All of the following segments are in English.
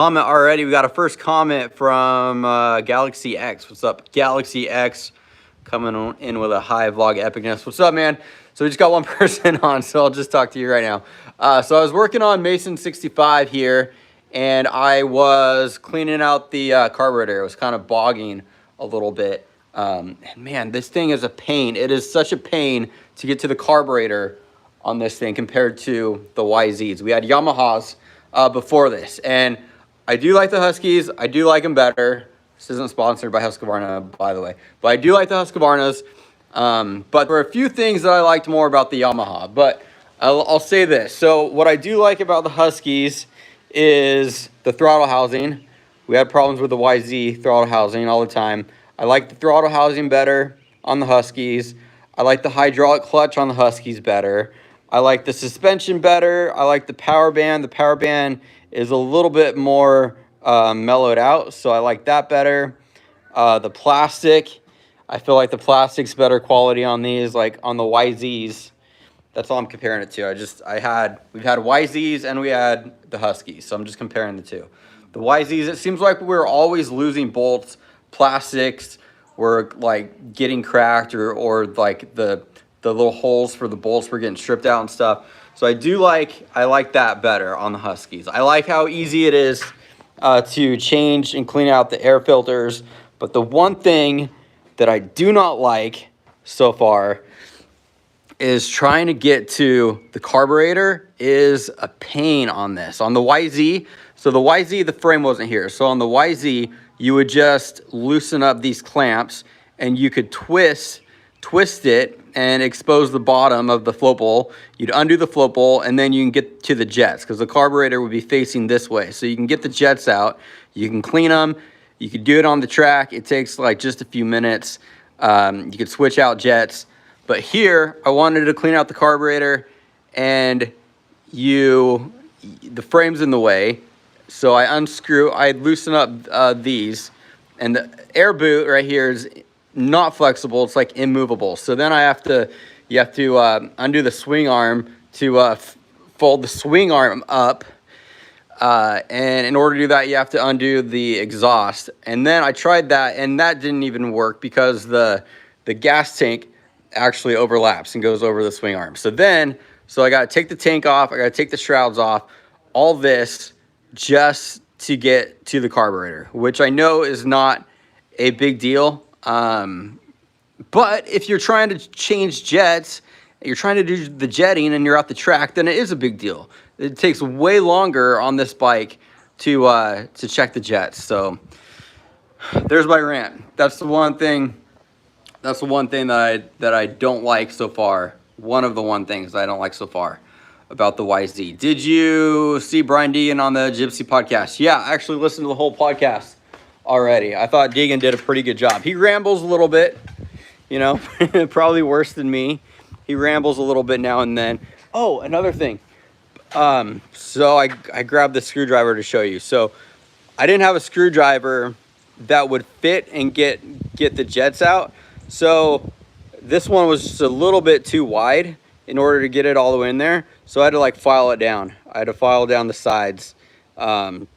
Comment already. We got a first comment from Galaxy X. What's up, Galaxy X? Coming in with a high VlogEpicenss. What's up, man? So we just got one person on, so I'll just talk to you right now. So I was working on Mason 65 here, and I was cleaning out the carburetor. It was kind of bogging a little bit. And man, this thing is a pain. It is such a pain to get to the carburetor on this thing compared to the YZs. We had Yamahas before this, and I do like the Huskies. I do like them better. This isn't sponsored by Husqvarna, by the way, but I do like the Husqvarnas. But there were a few things that I liked more about the Yamaha, but I'll say this. So what I do like about the Huskies is the throttle housing. We had problems with the YZ throttle housing all the time. I like the throttle housing better on the Huskies. I like the hydraulic clutch on the Huskies better. I like the suspension better. I like the power band. The power band is a little bit more mellowed out, so I like that better. The plastic, I feel like the plastic's better quality on these, like on the YZs. That's all I'm comparing it to. We've had YZs and we had the Huskies, so I'm just comparing the two. The YZs, it seems like we're always losing bolts, plastics were like getting cracked, or like the little holes for the bolts were getting stripped out and stuff. So I like that better on the Huskies. I like how easy it is to change and clean out the air filters. But the one thing that I do not like so far is trying to get to the carburetor is a pain on this. On the YZ, so the YZ, the frame wasn't here. So on the YZ, you would just loosen up these clamps and you could twist it and expose the bottom of the float bowl. You'd undo the float bowl, and then you can get to the jets, because the carburetor would be facing this way. So you can get the jets out, you can clean them, you could do it on the track. It takes like just a few minutes. You could switch out jets. But here, I wanted to clean out the carburetor, and the frame's in the way. So I loosen up these, and the air boot right here is not flexible. It's like immovable. So then you have to undo the swing arm to fold the swing arm up. And in order to do that, you have to undo the exhaust. And then I tried that, and that didn't even work because the gas tank actually overlaps and goes over the swing arm. So I got to take the tank off. I got to take the shrouds off. All this just to get to the carburetor, which I know is not a big deal. But if you're trying to change jets, you're trying to do the jetting and you're off the track, then it is a big deal. It takes way longer on this bike to check the jets. So there's my rant. That's the one thing that I don't like so far. One of the one things that I don't like so far about the YZ. Did you see Brian Deegan on the Gypsy podcast? Yeah, I actually listened to the whole podcast already. I thought Deegan did a pretty good job. He rambles a little bit, you know, probably worse than me. He rambles a little bit now and then. Oh, another thing. So I grabbed the screwdriver to show you. So I didn't have a screwdriver that would fit and get the jets out. So this one was just a little bit too wide in order to get it all the way in there. So I had to like file it down. I had to file down the sides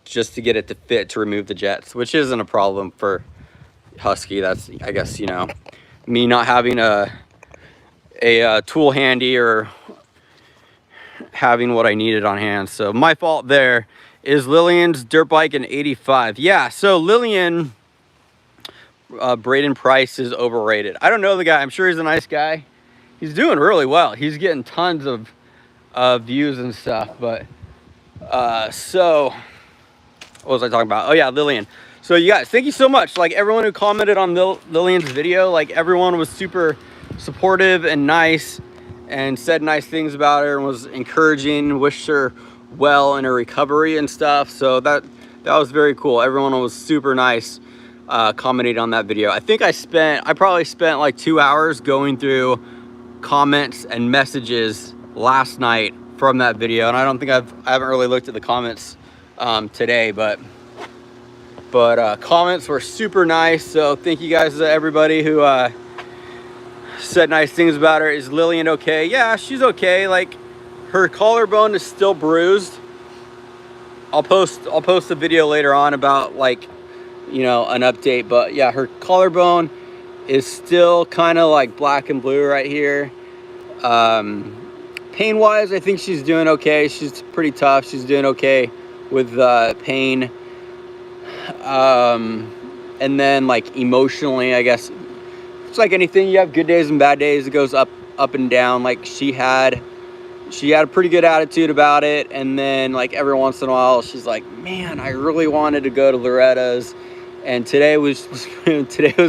just to get it to fit to remove the jets, which isn't a problem for Husky. That's, I guess, you know, me not having a tool handy or having what I needed on hand. So my fault there. Is Lillian's dirt bike an 85? Yeah, so Lillian, Braden Price is overrated. I don't know the guy. I'm sure he's a nice guy. He's doing really well. He's getting tons of views and stuff. But so what was I talking about? Oh yeah, Lillian. So you guys, thank you so much. Like everyone who commented on Lillian's video, like everyone was super supportive and nice and said nice things about her and was encouraging, wished her well in her recovery and stuff. So that was very cool. Everyone was super nice commenting on that video. I think I probably spent like 2 hours going through comments and messages last night from that video, and I don't think I haven't really looked at the comments today, but comments were super nice. So thank you guys to everybody who said nice things about her. Is Lillian okay? Yeah, she's okay. Like her collarbone is still bruised. I'll post a video later on about like, you know, an update. But yeah, her collarbone is still kind of like black and blue right here. Pain wise, I think she's doing okay. She's pretty tough. She's doing okay with pain. And then like emotionally, I guess it's like anything. You have good days and bad days. It goes up and down. Like she had a pretty good attitude about it, and then like every once in a while she's like, man, I really wanted to go to Loretta's, and today was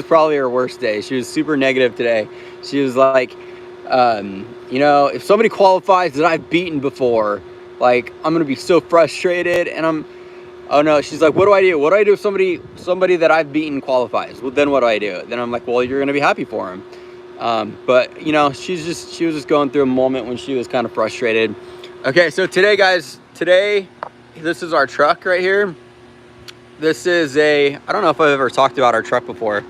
probably her worst day. She was super negative today. She was like, you know, if somebody qualifies that I've beaten before, like I'm gonna be so frustrated. And oh no, she's like, what do I do? What do I do if somebody that I've beaten qualifies? Well, then what do I do? Then I'm like, well, you're gonna be happy for him. But you know, she was just going through a moment when she was kind of frustrated. Okay, so today, guys, this is our truck right here. This is I don't know if I've ever talked about our truck before.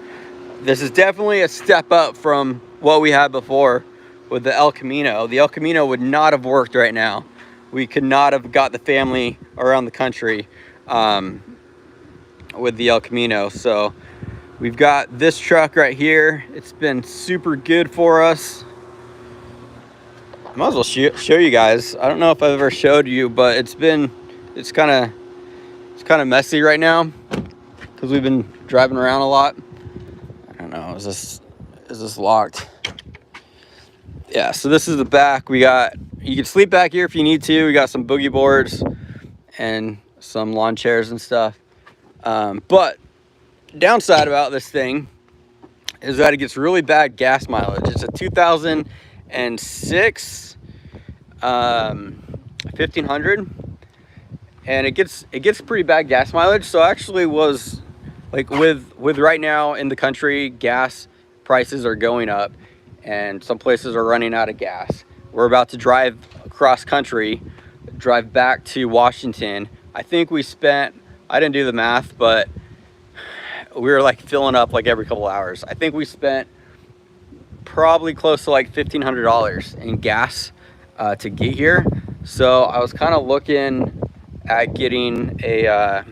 This is definitely a step up from what we had before with the El Camino. The El Camino would not have worked right now. We could not have got the family around the country with the El Camino. So we've got this truck right here. It's been super good for us. I might as well show you guys. I don't know if I've ever showed you, but it's kind of messy right now because we've been driving around a lot. I don't know, is this locked? Yeah, so this is the back. You can sleep back here if you need to. We got some boogie boards and some lawn chairs and stuff. But downside about this thing is that it gets really bad gas mileage. It's a 2006 1500, and it gets pretty bad gas mileage. So I actually was like, with right now in the country, gas prices are going up and some places are running out of gas. We're about to drive across country, drive back to Washington. I think we spent, I didn't do the math, but we were like filling up like every couple hours. I think we spent probably close to like $1,500 in gas to get here. So I was kind of looking at getting a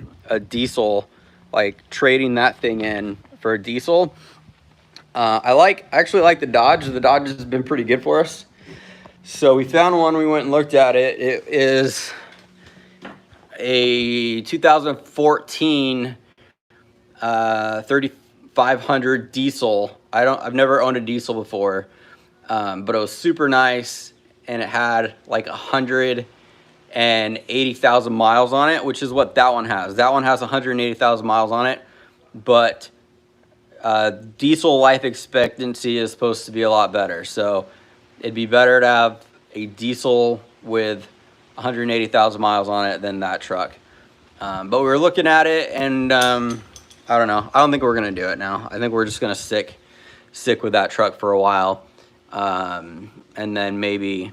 diesel, like trading that thing in for a diesel. I actually like the Dodge. The Dodge has been pretty good for us. So we found one, we went and looked at it. It is a 2014 3500 diesel. I've never owned a diesel before, but it was super nice, and it had like 180,000 miles on it, which is what that one has. That one has 180,000 miles on it, but diesel life expectancy is supposed to be a lot better. So it'd be better to have a diesel with 180,000 miles on it than that truck. But we were looking at it, and I don't know. I don't think we're gonna do it now. I think we're just gonna stick with that truck for a while, and then maybe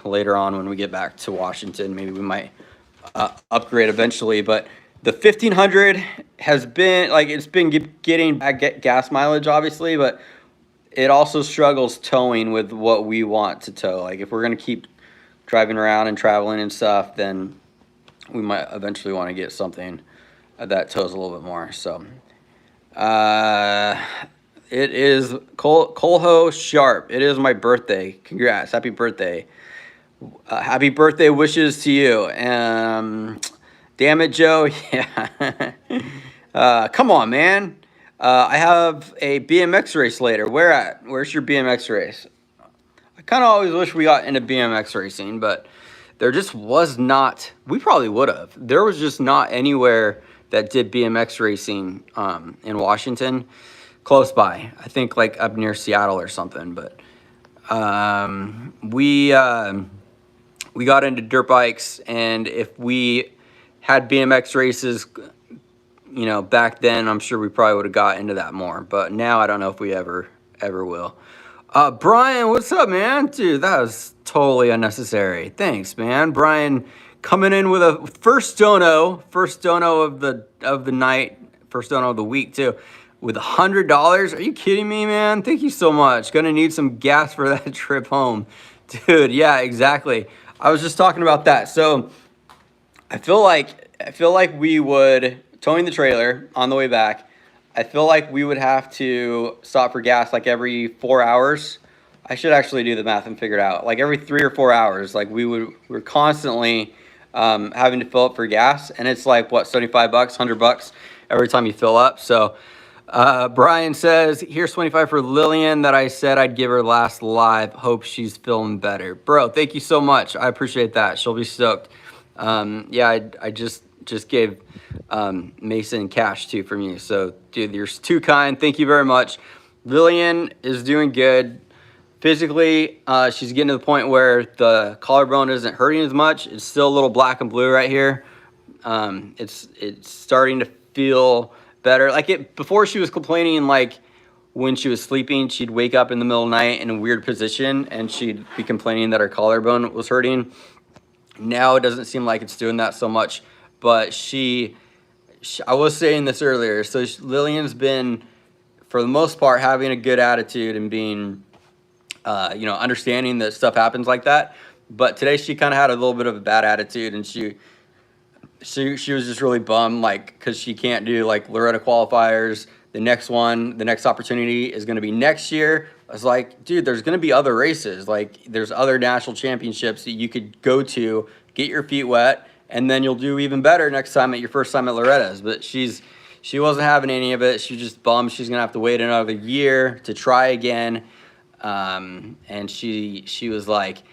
later on when we get back to Washington, maybe we might upgrade eventually. But the 1500 has been like, it's been getting bad gas mileage, obviously, but it also struggles towing with what we want to tow. Like if we're gonna keep driving around and traveling and stuff, then we might eventually want to get something that tows a little bit more. So it is Colho Sharp. It is my birthday. Congrats, happy birthday. Happy birthday wishes to you. Damn it, Joe. Yeah. Come on, man. I have a BMX race later. Where's your BMX race? I kind of always wish we got into BMX racing, but there just was not. We probably would have. There was just not anywhere that did BMX racing in Washington, close by. I think like up near Seattle or something. But we got into dirt bikes, and if we had BMX races, you know, back then, I'm sure we probably would have got into that more. But now I don't know if we ever will. Brian, what's up, man? Dude, that was totally unnecessary. Thanks, man. Brian coming in with a first dono of the night, first dono of the week too, with $100. Are you kidding me, man? Thank you so much. Gonna need some gas for that trip home. Dude, yeah, exactly. I was just talking about that. So I feel like I feel like we would, towing the trailer on the way back, I feel like we would have to stop for gas like every 4 hours. I should actually do the math and figure it out. Like every 3 or 4 hours, like we're constantly having to fill up for gas, and it's like what, $75, $100 every time you fill up. So Brian says, here's 25 for Lillian that I said I'd give her last live. Hope she's feeling better. Bro, thank you so much. I appreciate that. She'll be stoked. Yeah, I just gave Mason cash too from you. So, dude, you're too kind. Thank you very much. Lillian is doing good. Physically, she's getting to the point where the collarbone isn't hurting as much. It's still a little black and blue right here. It's starting to feel better. Like before, she was complaining like when she was sleeping, she'd wake up in the middle of the night in a weird position and she'd be complaining that her collarbone was hurting. Now it doesn't seem like it's doing that so much, but I was saying this earlier, so Lillian's been, for the most part, having a good attitude and being, you know, understanding that stuff happens like that. But today she kind of had a little bit of a bad attitude, and she was just really bummed, like, because she can't do, like, Loretta qualifiers. The next opportunity is going to be next year. I was like, dude, there's going to be other races. Like, there's other national championships that you could go to, get your feet wet, and then you'll do even better next time at your first time at Loretta's. But she wasn't having any of it. She's just bummed she's going to have to wait another year to try again. And she was like,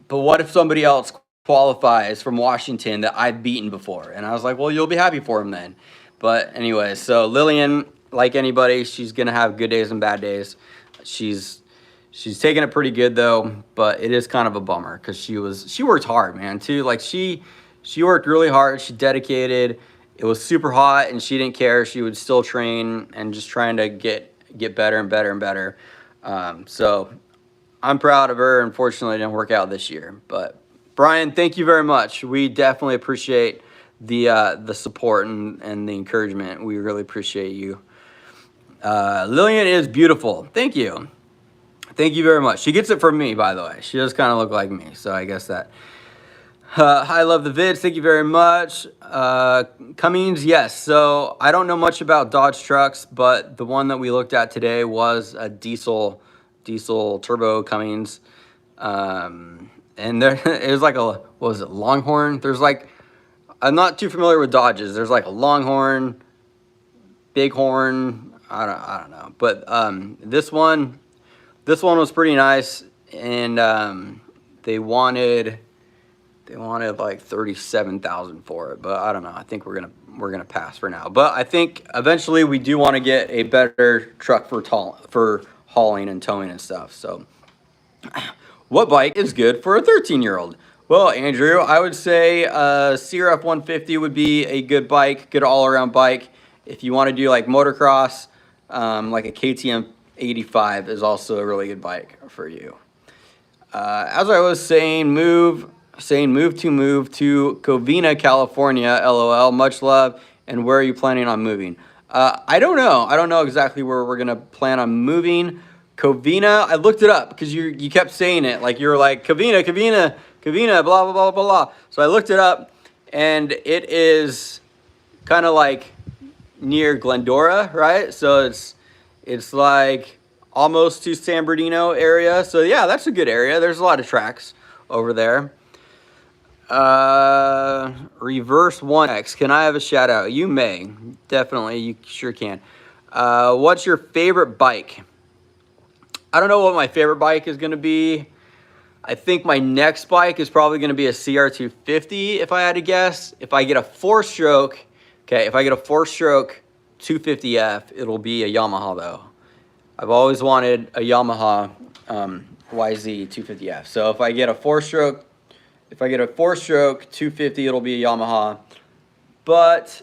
but what if somebody else qualifies from Washington that I've beaten before? And I was like, well, you'll be happy for him then. But anyway, so Lillian, like anybody, she's going to have good days and bad days. She's taking it pretty good though, but it is kind of a bummer because she worked hard, man, too. Like she worked really hard. She dedicated. It was super hot and she didn't care. She would still train and just trying to get better and better and better. So I'm proud of her. Unfortunately, it didn't work out this year, but Brian, thank you very much. We definitely appreciate the support and the encouragement. We really appreciate you. Lillian is beautiful. Thank you. Thank you very much. She gets it from me, by the way. She does kind of look like me, so I guess that. I love the vids. Thank you very much. Cummins, yes. So I don't know much about Dodge trucks, but the one that we looked at today was a diesel turbo Cummins. And there it was like what was it, Longhorn? There's like, I'm not too familiar with Dodges. There's like a Longhorn, Bighorn. I don't know. But this one was pretty nice, and they wanted like 37,000 for it, but I don't know. I think we're gonna pass for now. But I think eventually we do want to get a better truck for hauling and towing and stuff. So, what bike is good for a 13-year-old? Well, Andrew, I would say CRF 150 would be a good bike, good all-around bike. If you want to do like motocross, like a KTM 85 is also a really good bike for you. As I was saying, move to Covina, California, LOL, much love. And where are you planning on moving? I don't know exactly where we're gonna plan on moving. Covina, I looked it up because you kept saying it, like you were like Covina, blah blah blah blah blah. So I looked it up, and it is kind of like near Glendora, right? So it's like almost to San Bernardino area. So yeah, that's a good area. There's a lot of tracks over there. Reverse 1X, can I have a shout out? You may, definitely, you sure can. What's your favorite bike? I don't know what my favorite bike is going to be. I think my next bike is probably going to be a CR250 if I had to guess. If I get a 4-stroke, if I get a 4-stroke 250F, it'll be a Yamaha though. I've always wanted a Yamaha YZ 250F. So if I get a 4-stroke 250, it'll be a Yamaha. But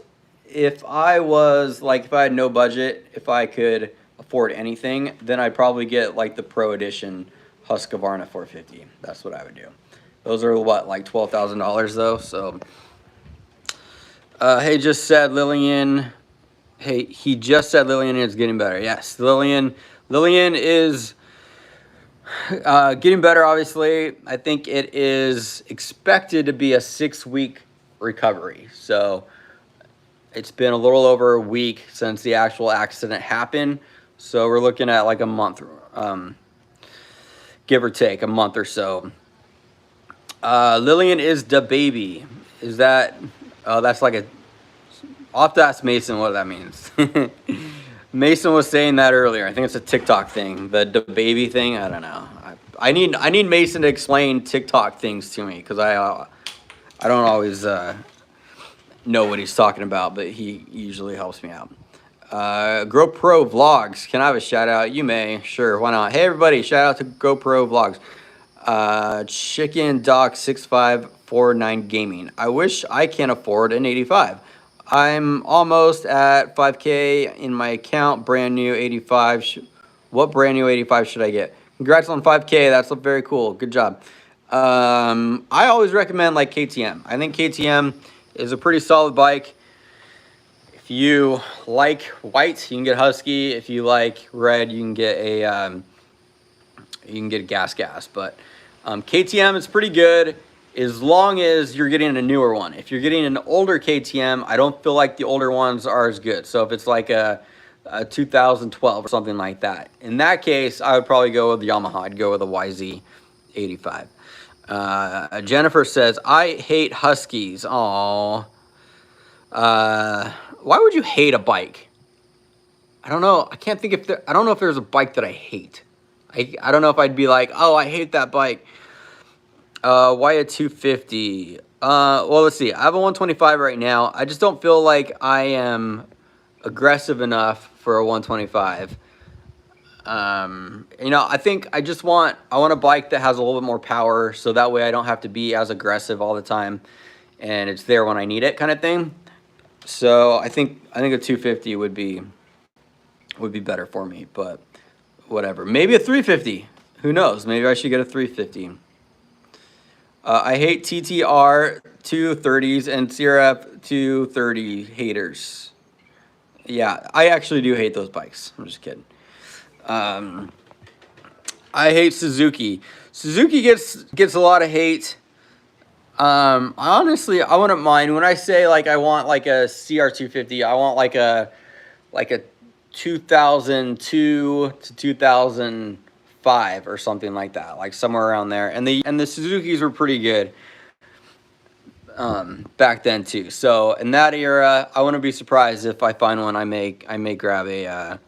if I had no budget, if I could afford anything, then I'd probably get like the Pro Edition Husqvarna 450. That's what I would do. Those are what, like $12,000 though. So, hey, just said Lillian. Hey, he just said Lillian is getting better. Yes, Lillian is getting better, obviously. I think it is expected to be a 6-week recovery. So it's been a little over a week since the actual accident happened. So we're looking at like a month, give or take a month or so. Lillian is the baby. Is that, oh, that's like a, I'll have to ask Mason what that means. Mason was saying that earlier. I think it's a TikTok thing, the baby thing. I don't know. I need Mason to explain TikTok things to me, because I don't always know what he's talking about, but he usually helps me out. GoPro Vlogs. Can I have a shout out? You may. Sure, why not? Hey everybody, shout out to GoPro Vlogs. Chicken Doc 6549 Gaming. I wish I can afford an 85. I'm almost at 5K in my account. Brand new 85. What brand new 85 should I get? Congrats on 5K. That's very cool. Good job. I always recommend like KTM. I think KTM is a pretty solid bike. If you like white, you can get Husky. If you like red, you can get a gas. But KTM is pretty good as long as you're getting a newer one. If you're getting an older KTM, I don't feel like the older ones are as good. So if it's like a 2012 or something like that, in that case, I would probably go with Yamaha. I'd go with a YZ85. Jennifer says, I hate Huskies. Aww. Why would you hate a bike? I don't know. I can't think if I don't know if there's a bike that I hate. I don't know if I'd be like, oh, I hate that bike. Why a 250? Well, let's see. I have a 125 right now. I just don't feel like I am aggressive enough for a 125. You know, I think I want a bike that has a little bit more power, so that way I don't have to be as aggressive all the time, and it's there when I need it, kind of thing. So I think a 250 would be better for me, but whatever. Maybe a 350. Who knows? Maybe I should get a 350. I hate TTR 230s and CRF 230 haters. Yeah, I actually do hate those bikes. I'm just kidding. I hate Suzuki. Suzuki gets a lot of hate. Honestly, I wouldn't mind when I say like I want like a CR250. I want like a 2002 to 2005 or something like that, like somewhere around there. And the Suzukis were pretty good back then too. So in that era, I wouldn't be surprised if I find one. I may grab a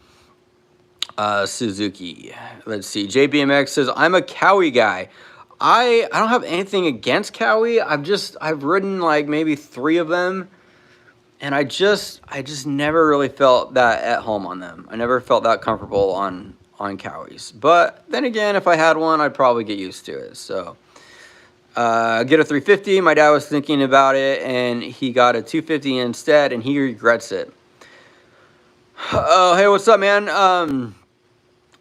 Suzuki. Let's see. JBMX says, I'm a Cowie guy. I don't have anything against Cowie. I've ridden like maybe 3 of them, and I just never really felt that at home on them. I never felt that comfortable on Cowies. But then again, if I had one, I'd probably get used to it. So get a 350. My dad was thinking about it, and he got a 250 instead, and he regrets it. Oh, hey, what's up, man?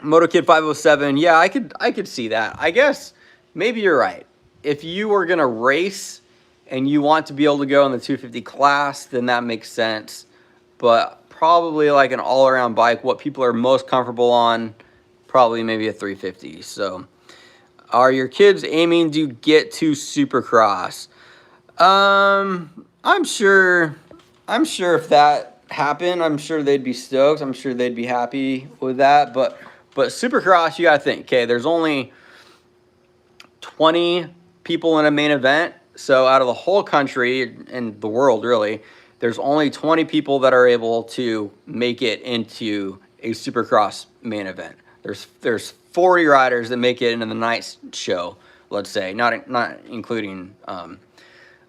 MotoKid 507. Yeah, I could see that. I guess maybe you're right. If you were gonna race and you want to be able to go in the 250 class, then that makes sense. But probably like an all-around bike, what people are most comfortable on, probably maybe a 350. So, are your kids aiming to get to Supercross? I'm sure if that happened, I'm sure they'd be stoked. I'm sure they'd be happy with that. But Supercross, you gotta think, okay, there's only 20 people in a main event. So out of the whole country and the world, really, there's only 20 people that are able to make it into a Supercross main event. There's 40 riders that make it into the night show, let's say, not including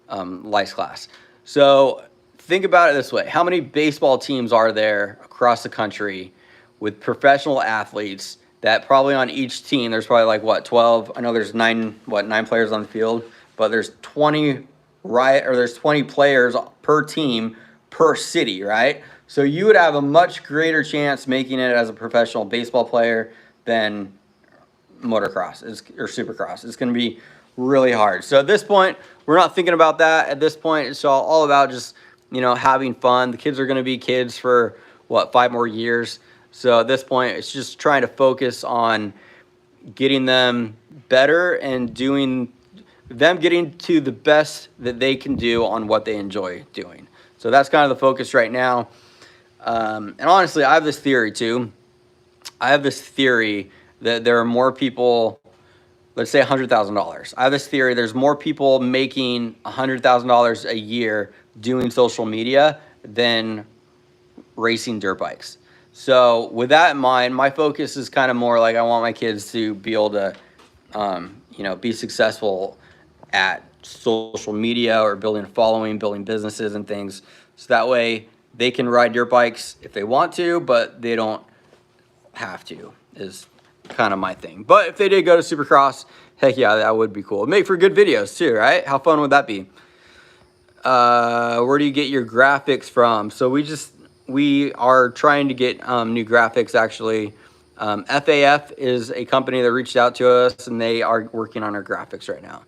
lights class. So think about it this way. How many baseball teams are there across the country with professional athletes that probably on each team, there's probably like, what, 12? I know there's 9 players on the field, but there's 20 players per team per city, right? So you would have a much greater chance making it as a professional baseball player than motocross or Supercross. It's going to be really hard. So at this point, we're not thinking about that. At this point, it's all about just, you know, having fun. The kids are going to be kids for, what, 5 more years. So at this point, it's just trying to focus on getting them better and doing them getting to the best that they can do on what they enjoy doing. So that's kind of the focus right now. And honestly, I have this theory too. I have this theory that there are more people, let's say $100,000. I have this theory there's more people making $100,000 a year doing social media than racing dirt bikes. So with that in mind, my focus is kind of more like I want my kids to be able to, you know, be successful at social media or building a following, building businesses and things. So that way they can ride dirt bikes if they want to, but they don't have to, is kind of my thing. But if they did go to Supercross, heck yeah, that would be cool. It'd make for good videos too, right? How fun would that be? Where do you get your graphics from? So we are trying to get new graphics actually. FAF is a company that reached out to us and they are working on our graphics right now.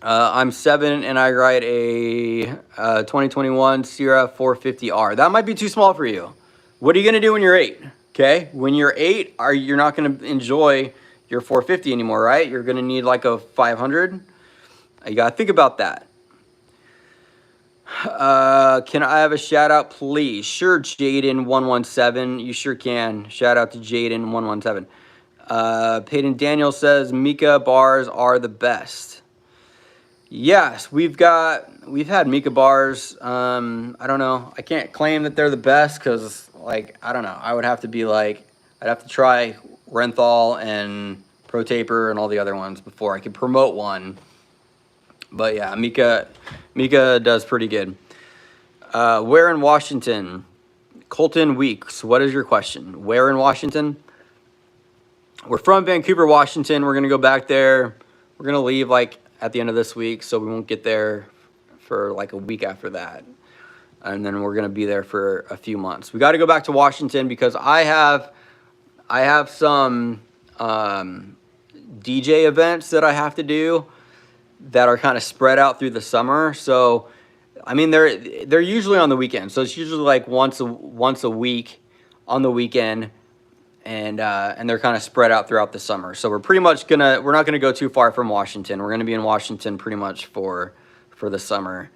I'm 7 and I ride a 2021 Sierra 450R. That might be too small for you. What are you going to do when you're 8? Okay, when you're 8, you're not going to enjoy your 450 anymore, right? You're going to need like a 500. You got to think about that. Can I have a shout out, please? Sure, Jaden117. You sure can. Shout out to Jaden117. Peyton Daniel says Mika bars are the best. Yes, we've had Mika bars. I don't know. I can't claim that they're the best because, like, I don't know. I would have to be like, I'd have to try Renthal and Pro Taper and all the other ones before I could promote one. But yeah, Mika does pretty good. Where in Washington? Colton Weeks. What is your question? Where in Washington? We're from Vancouver, Washington. We're gonna go back there. We're gonna leave like at the end of this week, so we won't get there for like a week after that. And then we're gonna be there for a few months. We got to go back to Washington because I have some DJ events that I have to do that are kind of spread out through the summer. So I mean they're usually on the weekend. So it's usually like once a week on the weekend, and they're kind of spread out throughout the summer. So we're not gonna go too far from Washington. We're gonna be in Washington pretty much for the summer.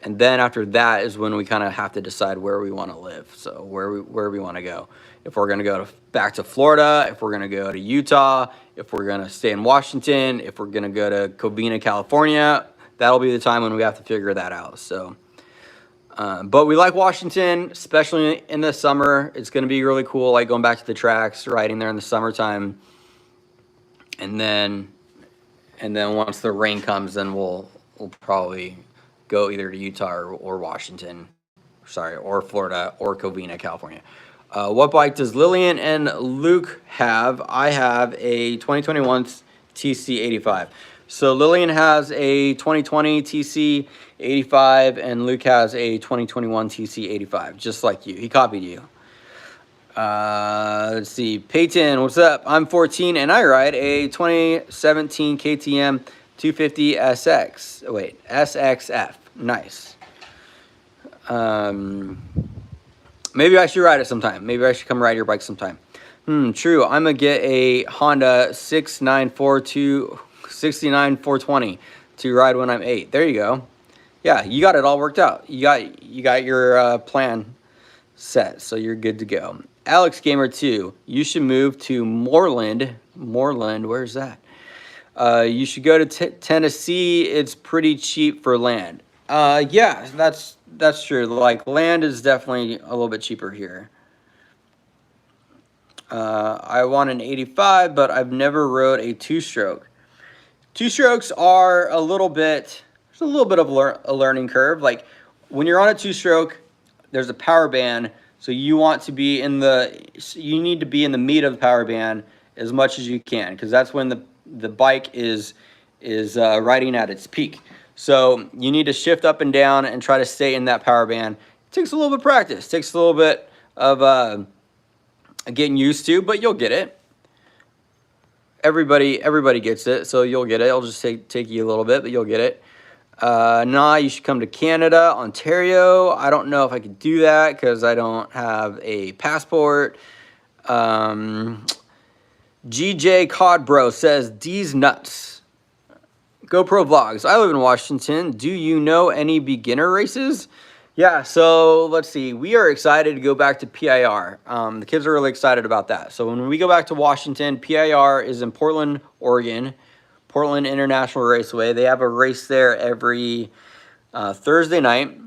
And then after that is when we kind of have to decide where we want to live. So where we want to go. If we're going to go back to Florida, if we're going to go to Utah, if we're going to stay in Washington, if we're going to go to Covina, California, that'll be the time when we have to figure that out. So, but we like Washington, especially in the summer. It's going to be really cool, like going back to the tracks, riding there in the summertime. And then once the rain comes, then we'll probably go either to Utah or Washington, or Florida or Covina, California. What bike does Lillian and Luke have? I have a 2021 TC85. So Lillian has a 2020 TC85 and Luke has a 2021 TC85, just like you. He copied you. Let's see. Peyton, what's up? I'm 14 and I ride a 2017 KTM 250 SX. Wait, SXF. Nice. Maybe I should ride it sometime. Maybe I should come ride your bike sometime. True. I'm going to get a Honda 69420 to ride when I'm 8. There you go. Yeah, you got it all worked out. You got your plan set, so you're good to go. Alex Gamer 2, you should move to Moreland. Moreland, where's that? You should go to Tennessee. It's pretty cheap for land. Yeah, that's true. Like, land is definitely a little bit cheaper here. I want an 85, but I've never rode a two-stroke. Two-strokes are there's a little bit of a learning curve. Like, when you're on a two-stroke, there's a power band, so you need to be in the meat of the power band as much as you can, because that's when the bike is riding at its peak. So you need to shift up and down and try to stay in that power band. It takes a little bit of practice. It takes a little bit of getting used to, but you'll get it. Everybody gets it, so you'll get it. It'll just take you a little bit, but you'll get it. Nah, you should come to Canada, Ontario. I don't know if I could do that because I don't have a passport. GJ Codbro says, D's nuts. GoPro vlogs. I live in Washington. Do you know any beginner races? Yeah, so let's see. We are excited to go back to PIR. The kids are really excited about that. So when we go back to Washington, PIR is in Portland, Oregon, Portland International Raceway. They have a race there every Thursday night.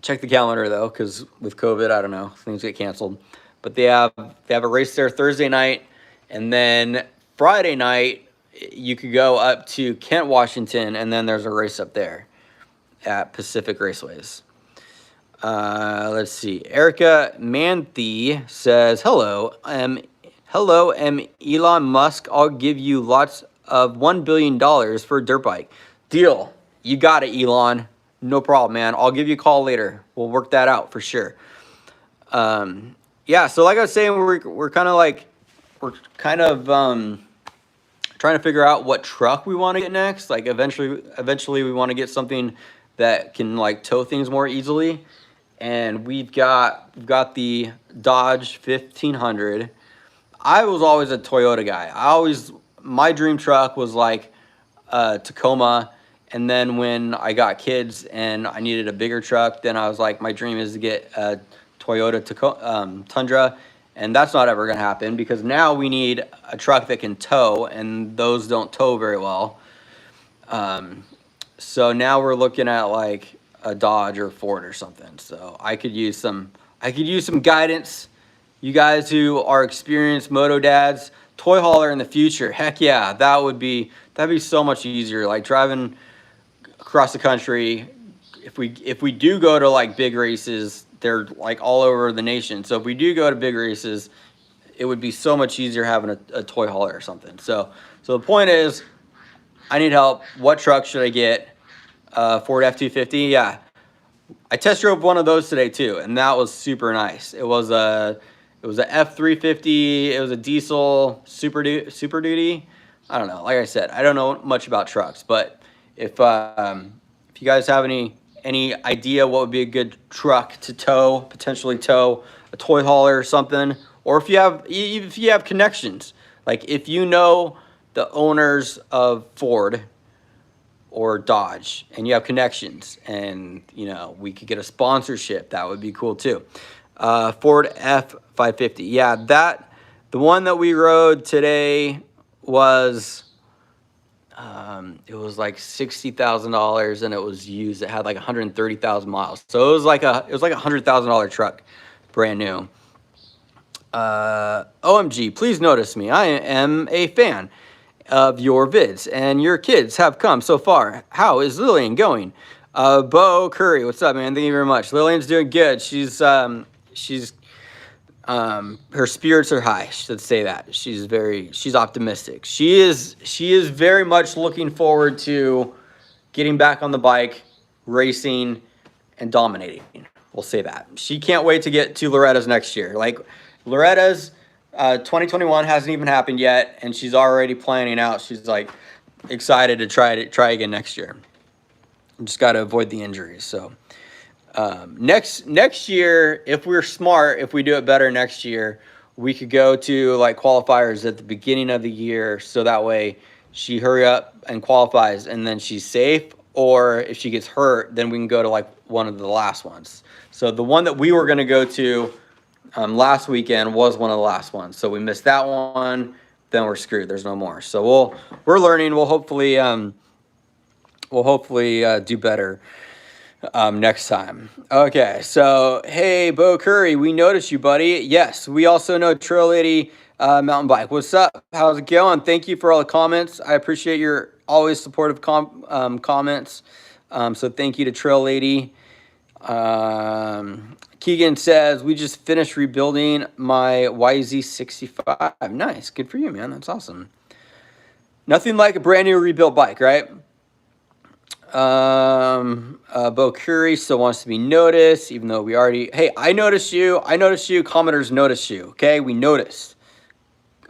Check the calendar though, because with COVID, I don't know, things get canceled. But they have a race there Thursday night, and then Friday night you could go up to Kent, Washington, and then there's a race up there at Pacific Raceways. Let's see. Erica Manthe says, hello, Elon Musk. I'll give you lots of $1 billion for a dirt bike. Deal. You got it, Elon. No problem, man. I'll give you a call later. We'll work that out for sure. Yeah, so like I was saying, we're kind of trying to figure out what truck we want to get next. Like eventually we want to get something that can like tow things more easily. And we've got the Dodge 1500. I was always a Toyota guy. My dream truck was like Tacoma. And then when I got kids and I needed a bigger truck, then I was like, my dream is to get a Toyota Tundra. And that's not ever going to happen because now we need a truck that can tow, and those don't tow very well. So now we're looking at like a Dodge or Ford or something. So I could use some guidance. You guys who are experienced moto dads, toy hauler in the future. Heck yeah, that'd be so much easier. Like driving across the country. If we do go to like big races, they're like all over the nation. So if we do go to big races, it would be so much easier having a toy hauler or something. So the point is, I need help. What truck should I get? Ford F-250. Yeah, I test drove one of those today too, and that was super nice. It was a F-350. It was a diesel Super Duty. I don't know. Like I said, I don't know much about trucks, but if you guys have any idea what would be a good truck to potentially tow a toy hauler or something, or if you have connections, like if you know the owners of Ford or Dodge and you have connections and you know we could get a sponsorship, that would be cool too. Ford F-550. Yeah, the one that we rode today was it was like $60,000 and it was used. It had like 130,000 miles. So it was like a $100,000 truck, brand new. OMG, please notice me. I am a fan of your vids and your kids have come so far. How is Lillian going? Bo Curry, what's up, man? Thank you very much. Lillian's doing good. She's her spirits are high. Let's say that. She's optimistic. She is very much looking forward to getting back on the bike, racing, and dominating. We'll say that. She can't wait to get to Loretta's next year. Like Loretta's 2021 hasn't even happened yet, and she's already planning out. She's like excited to try again next year. Just got to avoid the injuries. So next year, if we're smart, if we do it better next year, we could go to like qualifiers at the beginning of the year, so that way she hurry up and qualifies and then she's safe. Or if she gets hurt, then we can go to like one of the last ones. So the one that we were going to go to last weekend was one of the last ones. So we missed that one, then we're screwed. There's no more. So we're learning. We'll hopefully do better next time. Okay, so hey, Bo Curry, we noticed you, buddy. Yes, we also know Trail Lady Mountain Bike. What's up? How's it going? Thank you for all the comments. I appreciate your always supportive comments. So thank you to Trail Lady. Keegan says, we just finished rebuilding my YZ65. Nice. Good for you, man. That's awesome. Nothing like a brand new rebuilt bike, right? Bo Curry still wants to be noticed, even though we already... Hey, I noticed you. Commenters noticed you. Okay? We noticed.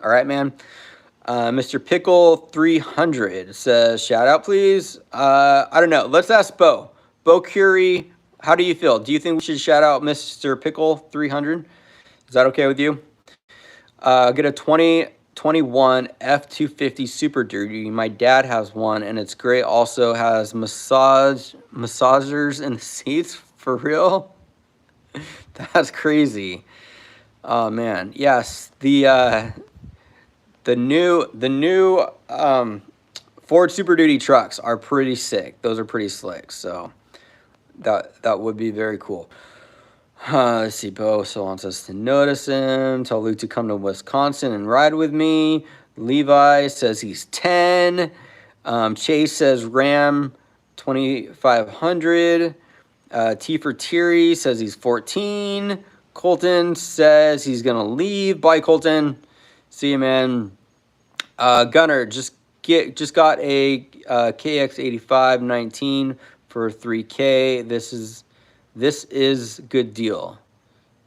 All right, man. Mr. Pickle 300 says, shout out, please. I don't know. Let's ask Bo. Bo Curry, how do you feel? Do you think we should shout out Mr. Pickle 300? Is that okay with you? Get a 20 21 F250 Super Duty. My dad has one, and it's great. Also has massagers in the seats. For real? That's crazy. Oh man, yes. The new Ford Super Duty trucks are pretty sick. Those are pretty slick. So that would be very cool. Let's see, Bo so wants us to notice him. Tell Luke to come to Wisconsin and ride with me. Levi says he's 10. Chase says Ram 2500. T for Teary says he's 14. Colton says he's gonna leave. Bye, Colton. See you, man. Gunner just got a KX85 19 for 3K. This is good deal.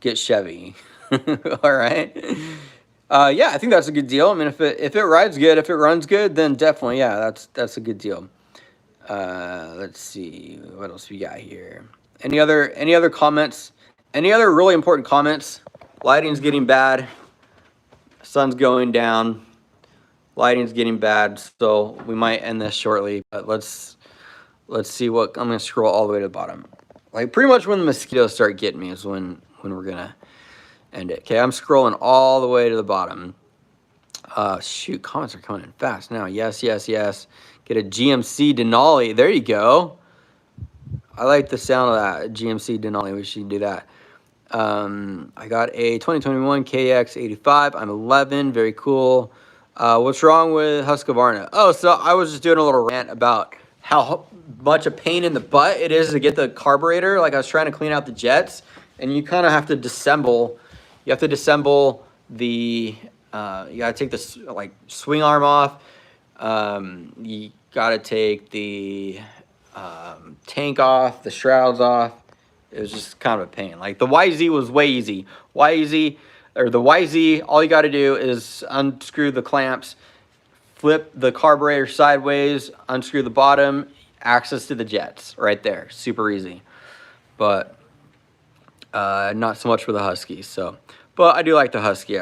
Get Chevy. All right. Yeah, I think that's a good deal. I mean, if it rides good, if it runs good, then definitely, yeah, that's a good deal. Let's see what else we got here. Any other comments? Any other really important comments? Lighting's getting bad. Sun's going down. Lighting's getting bad, so we might end this shortly. But let's see what I'm gonna scroll all the way to the bottom. Like pretty much when the mosquitoes start getting me is when we're gonna end it. Okay, I'm scrolling all the way to the bottom. Shoot, comments are coming in fast now. Yes. Get a GMC Denali. There you go. I like the sound of that. GMC Denali. We should do that. I got a 2021 KX85. I'm 11. Very cool. What's wrong with Husqvarna? Oh, so I was just doing a little rant about how much a pain in the butt it is to get the carburetor. Like I was trying to clean out the jets, and you kind of have to disassemble. You have to disassemble the. You gotta take this like swing arm off. You gotta take the tank off, the shrouds off. It was just kind of a pain. Like the YZ was way easy. The YZ, all you got to do is unscrew the clamps, flip the carburetor sideways, unscrew the bottom, access to the jets right there. Super easy. But not so much for the Husky. So, but I do like the Husky.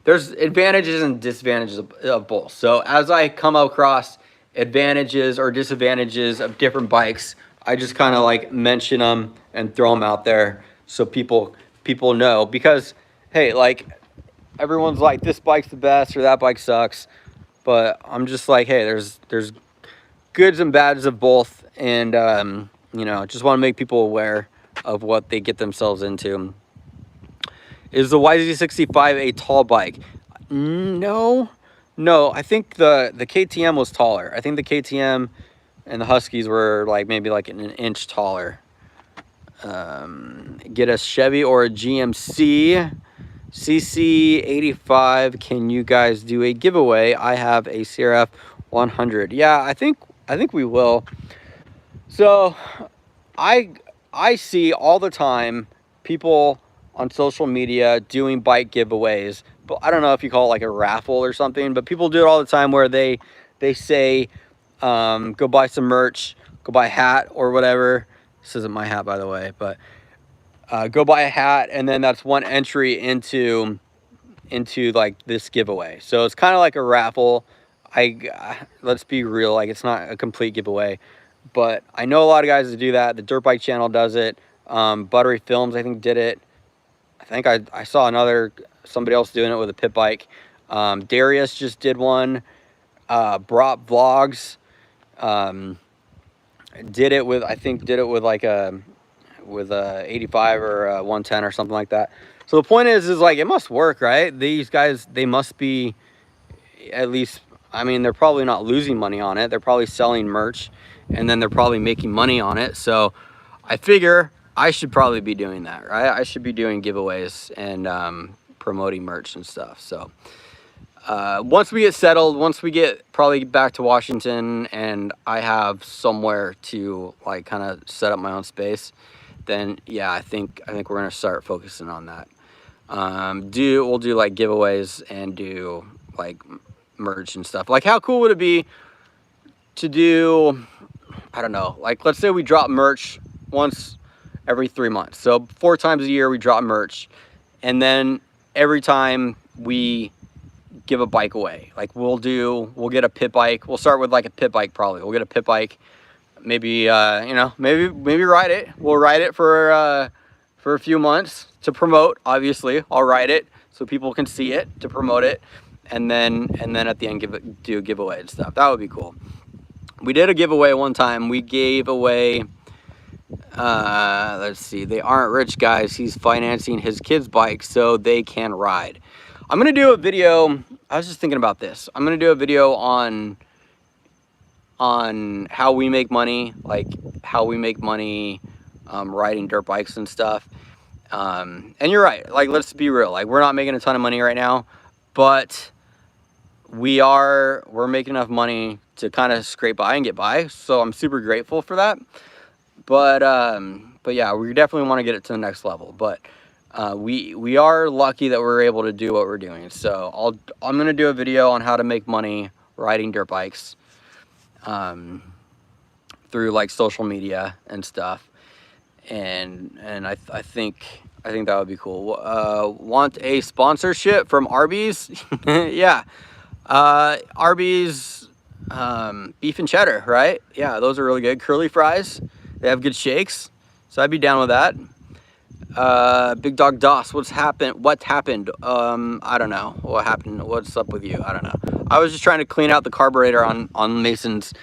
There's advantages and disadvantages of both. So as I come across advantages or disadvantages of different bikes, I just kind of like mention them and throw them out there so people know. Because hey, like everyone's like this bike's the best or that bike sucks, but I'm just like, hey, there's goods and bads of both, and you know, just want to make people aware of what they get themselves into. Is the YZ65 a tall bike? No, I think the KTM was taller. I think the KTM and the Huskies were like maybe like an inch taller. Get a Chevy or a GMC CC85. Can you guys do a giveaway? I have a CRF 100. Yeah, I think we will. So I see all the time people on social media doing bike giveaways, but I don't know if you call it like a raffle or something, but people do it all the time where they say go buy some merch, go buy a hat or whatever. This isn't my hat, by the way, but go buy a hat, and then that's one entry into like this giveaway. So it's kind of like a raffle. Let's be real, like it's not a complete giveaway, but I know a lot of guys that do that. The Dirt Bike channel does it. Buttery Films, I think, did it. I think I saw somebody else doing it with a pit bike. Darius just did one. Brought Vlogs did it with like a 85 or a 110 or something like that. So the point is like it must work, right? These guys, they must be at least, I mean, they're probably not losing money on it. They're probably selling merch, and then they're probably making money on it. So I figure I should probably be doing that, right? I should be doing giveaways and promoting merch and stuff. So once we get settled, once we get probably back to Washington and I have somewhere to like kind of set up my own space, then yeah, I think we're gonna start focusing on that. We'll do like giveaways and do like merch and stuff. Like how cool would it be to do, I don't know, like let's say we drop merch once every 3 months. So 4 times a year we drop merch, and then every time we give a bike away. Like we'll get a pit bike. We'll start with like a pit bike probably. We'll get a pit bike. Maybe you know, maybe ride it. We'll ride it for a few months to promote. Obviously, I'll ride it so people can see it to promote it, and then at the end do a giveaway and stuff. That would be cool. We did a giveaway one time. We gave away, let's see, they aren't rich guys. He's financing his kids' bike so they can ride. I'm gonna do a video. I was just thinking about this. I'm gonna do a video on how we make money, like how we make money riding dirt bikes and stuff. And you're right, like let's be real, like we're not making a ton of money right now, but we're making enough money to kind of scrape by and get by, so I'm super grateful for that. But yeah, we definitely want to get it to the next level. But we are lucky that we're able to do what we're doing. So I'm gonna do a video on how to make money riding dirt bikes through like social media and stuff, and I think that would be cool. Want a sponsorship from Arby's? Yeah, Arby's beef and cheddar, right? Yeah, those are really good. Curly fries, they have good shakes, so I'd be down with that. Big Dog Doss, what's happened? I don't know what happened. What's up with you? I don't know. I was just trying to clean out the carburetor on Mason's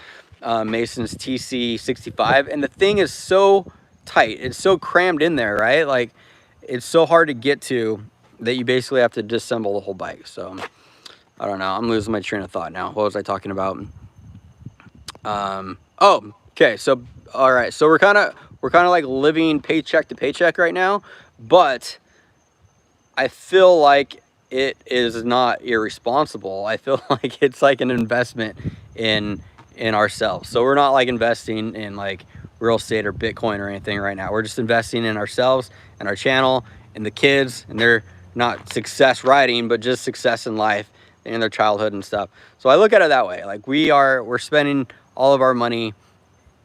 TC65, and the thing is so tight, it's so crammed in there, right? Like it's so hard to get to that you basically have to disassemble the whole bike. So I don't know, I'm losing my train of thought now. What was I talking about? Oh, okay, so all right, so we're kind of like living paycheck to paycheck right now, but I feel like it is not irresponsible. I feel like it's like an investment in ourselves. So we're not like investing in like real estate or Bitcoin or anything right now. We're just investing in ourselves and our channel and the kids, and they're not success riding, but just success in life and in their childhood and stuff. So I look at it that way. Like we're spending all of our money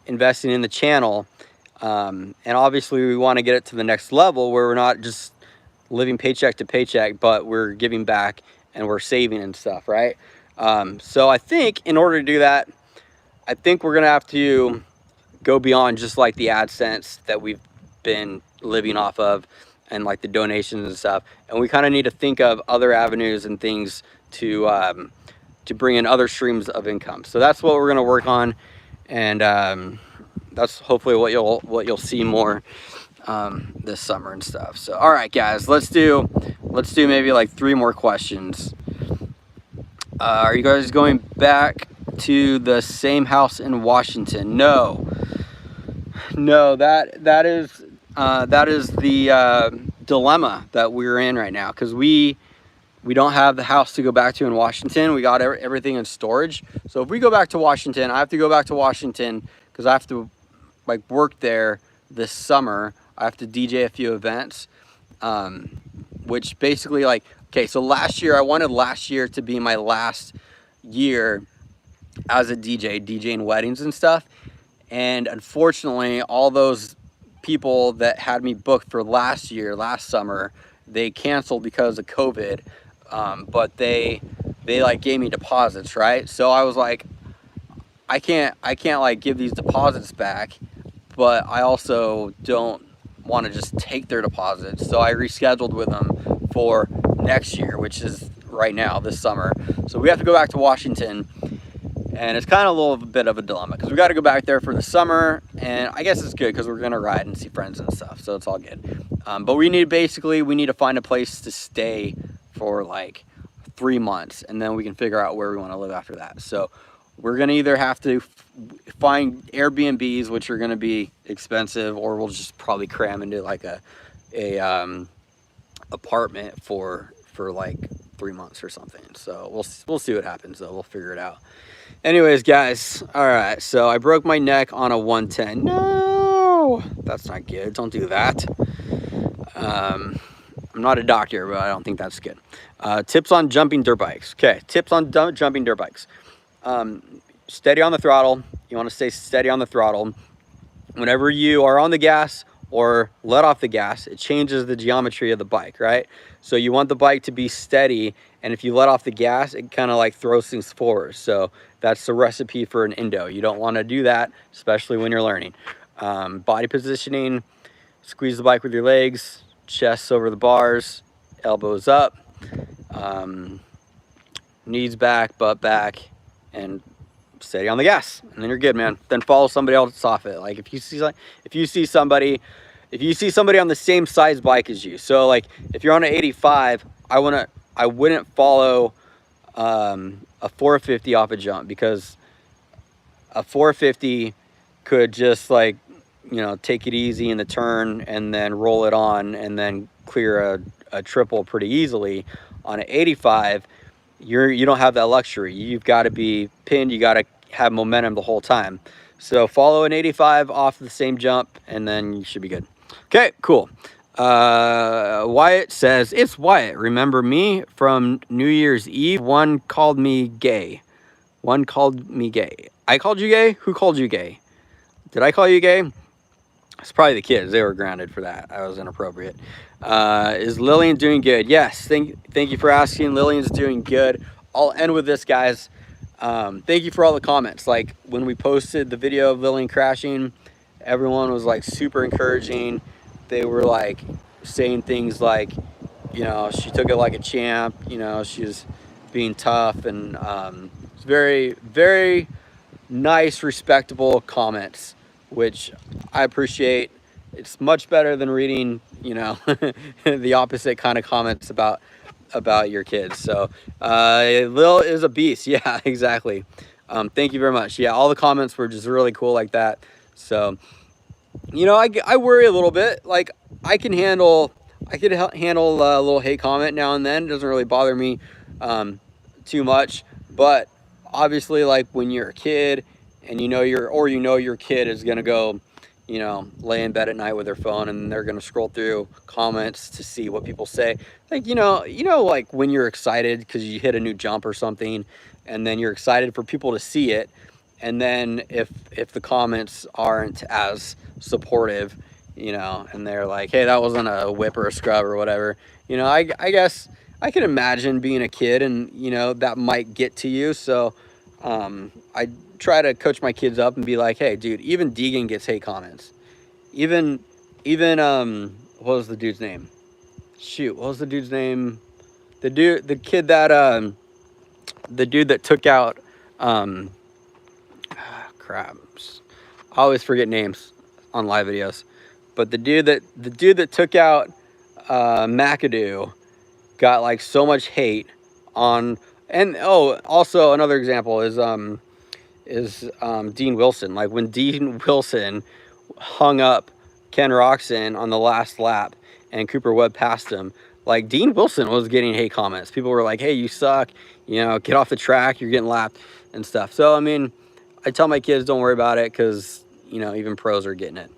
investing in the channel. And obviously we want to get it to the next level where we're not just living paycheck to paycheck, but we're giving back and we're saving and stuff, right? So I think in order to do that, I think we're gonna have to go beyond just like the AdSense that we've been living off of and like the donations and stuff, and we kind of need to think of other avenues and things to bring in other streams of income. So that's what we're gonna work on, and that's hopefully what you'll see more this summer and stuff. So all right guys, let's do maybe like 3 more questions. Are you guys going back to the same house in Washington? No, that is the dilemma that we're in right now, because we don't have the house to go back to in Washington. We got everything in storage. So if we go back to Washington, I have to go back to Washington because I have to like work there this summer. I have to DJ a few events, which basically like, okay, so I wanted last year to be my last year as a DJing weddings and stuff. And unfortunately, all those people that had me booked for last summer, they canceled because of COVID. But they like gave me deposits, right? So I was like, I can't like give these deposits back, but I also don't want to just take their deposits. So I rescheduled with them for next year, which is right now, this summer. So we have to go back to Washington, and it's kind of a little bit of a dilemma because we got to go back there for the summer, and I guess it's good because we're gonna ride and see friends and stuff, so it's all good. But we need to find a place to stay for like 3 months, and then we can figure out where we want to live after that. So we're gonna either have to find Airbnbs, which are gonna be expensive, or we'll just probably cram into like a apartment for like 3 months or something. So we'll see what happens though. We'll figure it out. Anyways, guys, all right, so I broke my neck on a 110. No, that's not good. Don't do that. I'm not a doctor, but I don't think that's good. Tips on jumping dirt bikes. Okay, tips on jumping dirt bikes. Steady on the throttle. You want to stay steady on the throttle. Whenever you are on the gas or let off the gas, it changes the geometry of the bike, right? So you want the bike to be steady, and if you let off the gas, it kind of like throws things forward. So that's the recipe for an Indo. You don't want to do that, especially when you're learning. Body positioning, squeeze the bike with your legs, chest over the bars, elbows up, knees back, butt back, and steady on the gas, and then you're good, man. Then follow somebody else off it. Like if you see somebody on the same size bike as you. So like if you're on an 85, I wouldn't follow a 450 off a jump, because a 450 could just like, you know, take it easy in the turn and then roll it on and then clear a triple pretty easily. On an 85, you don't have that luxury. You've got to be pinned. You got to have momentum the whole time. So follow an 85 off the same jump, and then you should be good. Okay, cool. Wyatt says, it's Wyatt. Remember me from New Year's Eve? One called me gay. One called me gay. I called you gay? Who called you gay? Did I call you gay? It's probably the kids. They were grounded for that. I was inappropriate. Is Lillian doing good? Yes. Thank you for asking. Lillian's doing good. I'll end with this, guys. Thank you for all the comments. Like when we posted the video of Lillian crashing, everyone was like super encouraging. They were like saying things like, you know, she took it like a champ. You know, she was being tough, and it's very, very nice, respectable comments, which I appreciate. It's much better than reading, you know, the opposite kind of comments about your kids. So Lil is a beast. Yeah, exactly. Thank you very much. Yeah, all the comments were just really cool like that. So, you know, I worry a little bit. Like I could handle a little hate comment now and then. It doesn't really bother me too much. But obviously, like when you're a kid and you know your kid is gonna go, you know, lay in bed at night with their phone, and they're gonna scroll through comments to see what people say. Like, you know, like when you're excited because you hit a new jump or something, and then you're excited for people to see it, and then if the comments aren't as supportive, you know, and they're like, hey, that wasn't a whip or a scrub or whatever, you know, I guess I can imagine being a kid, and you know that might get to you. So I try to coach my kids up and be like, hey dude, even Deegan gets hate comments. Even what was the dude's name? Shoot, what was the dude's name? The dude that took out crap, I always forget names on live videos. But the dude that took out McAdoo got like so much hate on. And oh, also another example is Dean Wilson. Like when Dean Wilson hung up Ken Roxon on the last lap and Cooper Webb passed him, like Dean Wilson was getting hate comments. People were like, hey, you suck, you know, get off the track, you're getting lapped and stuff. So I mean, I tell my kids don't worry about it, because you know even pros are getting it.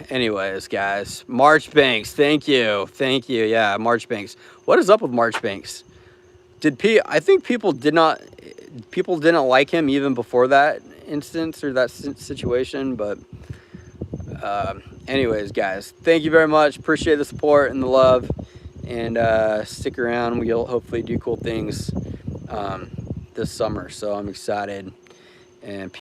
Anyways, guys, Marchbanks, thank you. Yeah, Marchbanks. What is up with Marchbanks? I think people didn't like him even before that instance or that situation. But anyways, guys, thank you very much. Appreciate the support and the love, and stick around. We'll hopefully do cool things this summer, so I'm excited. And